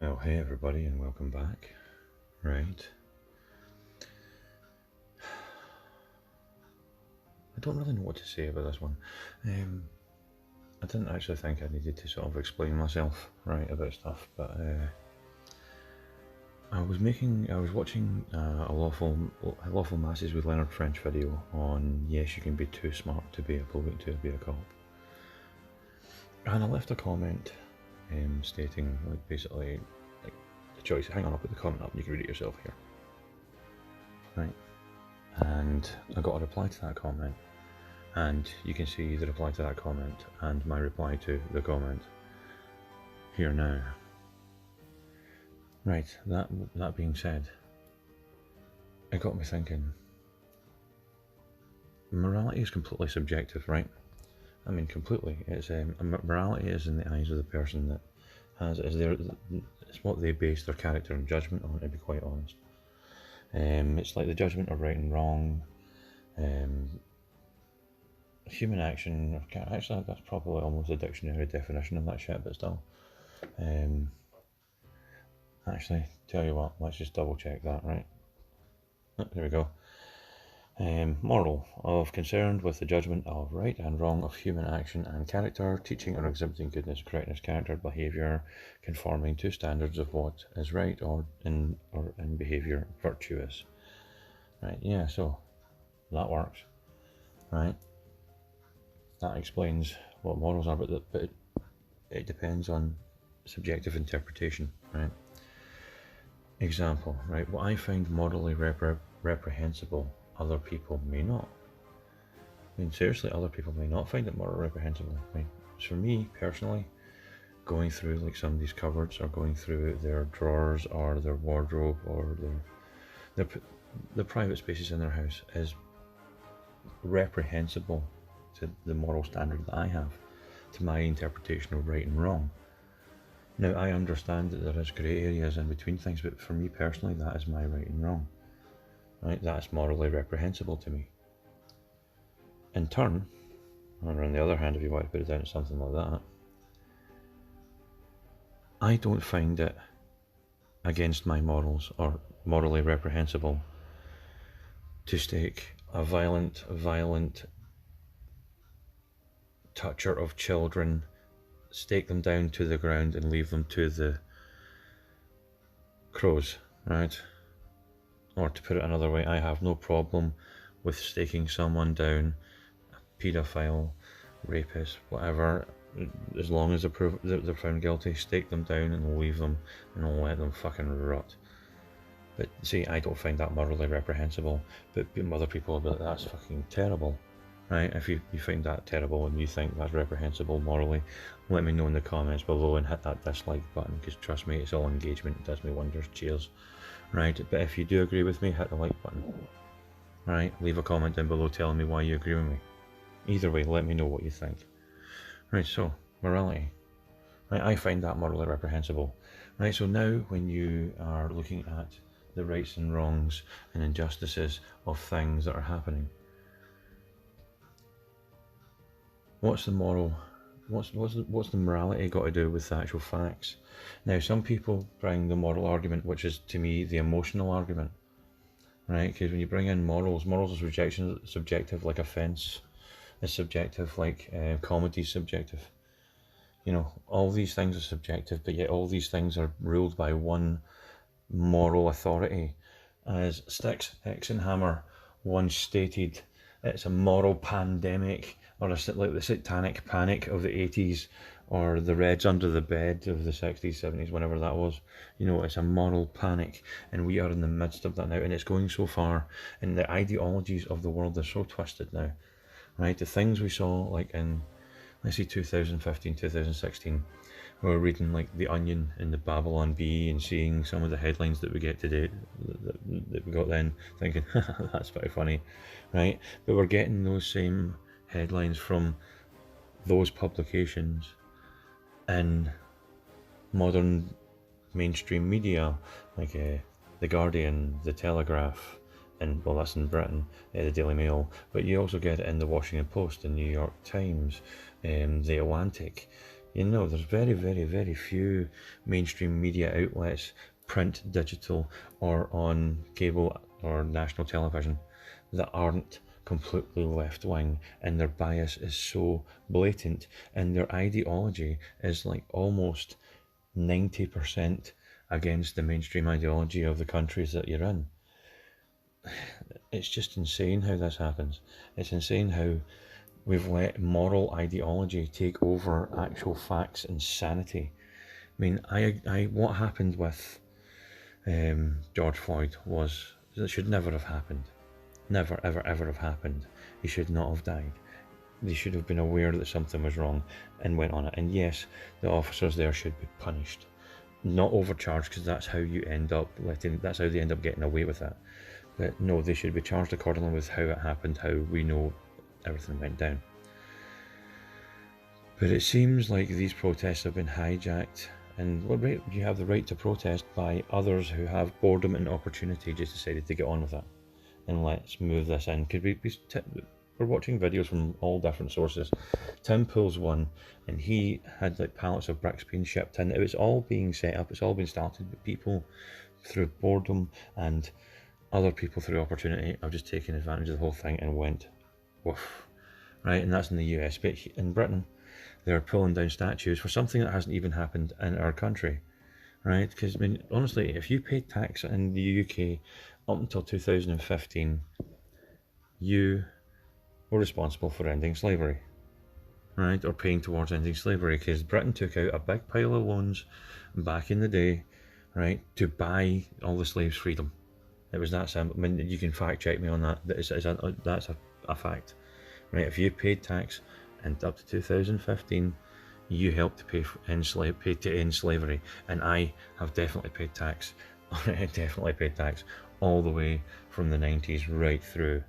Oh, hey everybody, and welcome back. Right. I don't really know what to say about this one. I didn't actually think I needed to sort of explain myself, right, about stuff, but I was watching a lawful masses with Leonard French video on yes, you can be too smart to be a police to be a cop, and I left a comment stating like basically like the choice. Hang on, I'll put the comment up and you can read it yourself here, right? And I got a reply to that comment. And you can see the reply to that comment and my reply to the comment here now. Right, that being said, it got me thinking. Morality is completely subjective, right? I mean, completely. It's morality is in the eyes of the person that has it's what they base their character and judgment on. To be quite honest, it's like the judgment of right and wrong. Human action, actually that's probably almost a dictionary definition of that shit, but still. Actually, tell you what, let's just double check that, right? There we go. Moral, of concerned with the judgment of right and wrong of human action and character, teaching or exhibiting goodness, correctness, character, behaviour, conforming to standards of what is right or in behaviour virtuous. Right, yeah, so that works, right? That explains what morals are, but it depends on subjective interpretation, right? Example, right? What I find morally reprehensible, other people may not. I mean, seriously, other people may not find it morally reprehensible. I mean, for me personally, going through like somebody's cupboards or going through their drawers or their wardrobe or their private spaces in their house is reprehensible to the moral standard that I have, to my interpretation of right and wrong. Now, I understand that there is grey areas in between things, but for me personally, that is my right and wrong. Right? That's morally reprehensible to me. In turn, or on the other hand, if you want to put it down to something like that, I don't find it against my morals or morally reprehensible to stake a violent toucher of children, stake them down to the ground and leave them to the crows, right? Or to put it another way, I have no problem with staking someone down, a paedophile, rapist, whatever, as long as they're found guilty, stake them down and leave them and let them fucking rot. But see, I don't find that morally reprehensible, but other people will be like, that's fucking terrible. Right, if you find that terrible and you think that's reprehensible morally, let me know in the comments below and hit that dislike button, because trust me, it's all engagement, it does me wonders. Cheers. Right, but if you do agree with me, hit the like button. Right, leave a comment down below telling me why you agree with me. Either way, let me know what you think. Right, so morality. Right, I find that morally reprehensible. Right, so now when you are looking at the rights and wrongs and injustices of things that are happening, what's the moral? What's the morality got to do with the actual facts? Now, some people bring the moral argument, which is to me the emotional argument, right? Because when you bring in morals is subjective, like offence is subjective, like comedy is subjective. You know, all these things are subjective, but yet all these things are ruled by one moral authority. As Styx Hexenhammer once stated, it's a moral pandemic, or like the satanic panic of the 80s, or the Reds under the bed of the 60s, 70s, whenever that was. You know, it's a moral panic, and we are in the midst of that now, and it's going so far, and the ideologies of the world are so twisted now, right? The things we saw, like in, let's see, 2015, 2016, we were reading like The Onion and the Babylon Bee and seeing some of the headlines that we get today, that we got then, thinking, that's pretty funny, right? But we're getting those same headlines from those publications in modern mainstream media, like The Guardian, The Telegraph, and well, that's in Britain, the Daily Mail, but you also get it in the Washington Post, the New York Times, the Atlantic, You know, there's very, very, very few mainstream media outlets, print, digital, or on cable or national television, that aren't completely left-wing, and their bias is so blatant, and their ideology is like almost 90% against the mainstream ideology of the countries that you're in. It's just insane how this happens. It's insane how we've let moral ideology take over actual facts and sanity. I mean, what happened with George Floyd was, it should never have happened. Never, ever, ever have happened. He should not have died. They should have been aware that something was wrong and went on it. And yes, the officers there should be punished, not overcharged, because that's how you end up that's how they end up getting away with it. But no, they should be charged accordingly with how it happened, how we know everything went down. But it seems like these protests have been hijacked, and you have the right to protest by others who have boredom and opportunity just decided to get on with it. And let's move this in. We're watching videos from all different sources. Tim pulls one, and he had like pallets of bricks being shipped in. It was all being set up, it's all been started, but people through boredom and other people through opportunity have just taken advantage of the whole thing and went woof. Right, and that's in the US. But in Britain, they're pulling down statues for something that hasn't even happened in our country. Right, because I mean, honestly, if you paid tax in the UK up until 2015, you were responsible for ending slavery, right, or paying towards ending slavery, because Britain took out a big pile of loans back in the day, right, to buy all the slaves' freedom. It was that simple. I mean, you can fact check me on that. That's a fact, right? If you paid tax and up to 2015, you helped to pay to end slavery, and I have definitely paid tax. I definitely paid tax all the way from the 90s right through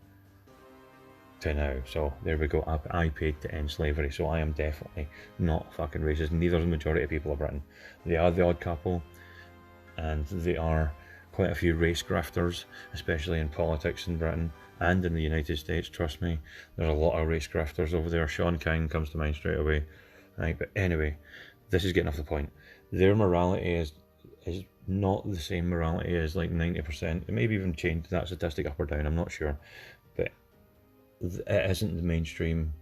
to now. So there we go. I paid to end slavery, so I am definitely not fucking racist. Neither is the majority of people of Britain. They are the odd couple, and they are quite a few race grifters, especially in politics in Britain and in the United States. Trust me, there's a lot of race grifters over there. Sean King comes to mind straight away. Right, but anyway, this is getting off the point. Their morality is not the same morality as like 90%. It maybe even change that statistic up or down, I'm not sure. But it isn't the mainstream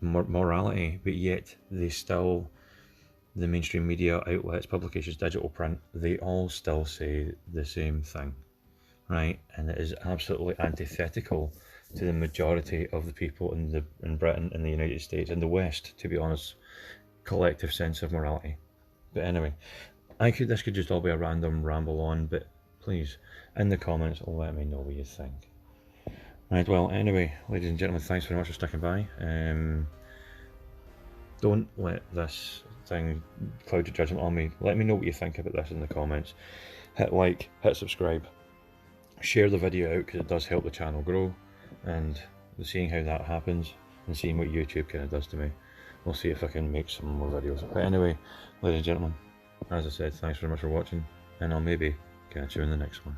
morality, but yet the mainstream media outlets, publications, digital, print, they all still say the same thing, right? And it is absolutely antithetical to the majority of the people in Britain, in the United States, in the West, to be honest, collective sense of morality. But anyway, this could just all be a random ramble on, but please, in the comments, let me know what you think. Right, well, anyway, ladies and gentlemen, thanks very much for sticking by. Don't let this thing cloud your judgment on me. Let me know what you think about this in the comments. Hit like, hit subscribe, share the video out, because it does help the channel grow, and seeing how that happens and seeing what YouTube kind of does to me, we'll see if I can make some more videos. But anyway, ladies and gentlemen, as I said, thanks very much for watching, and I'll maybe catch you in the next one.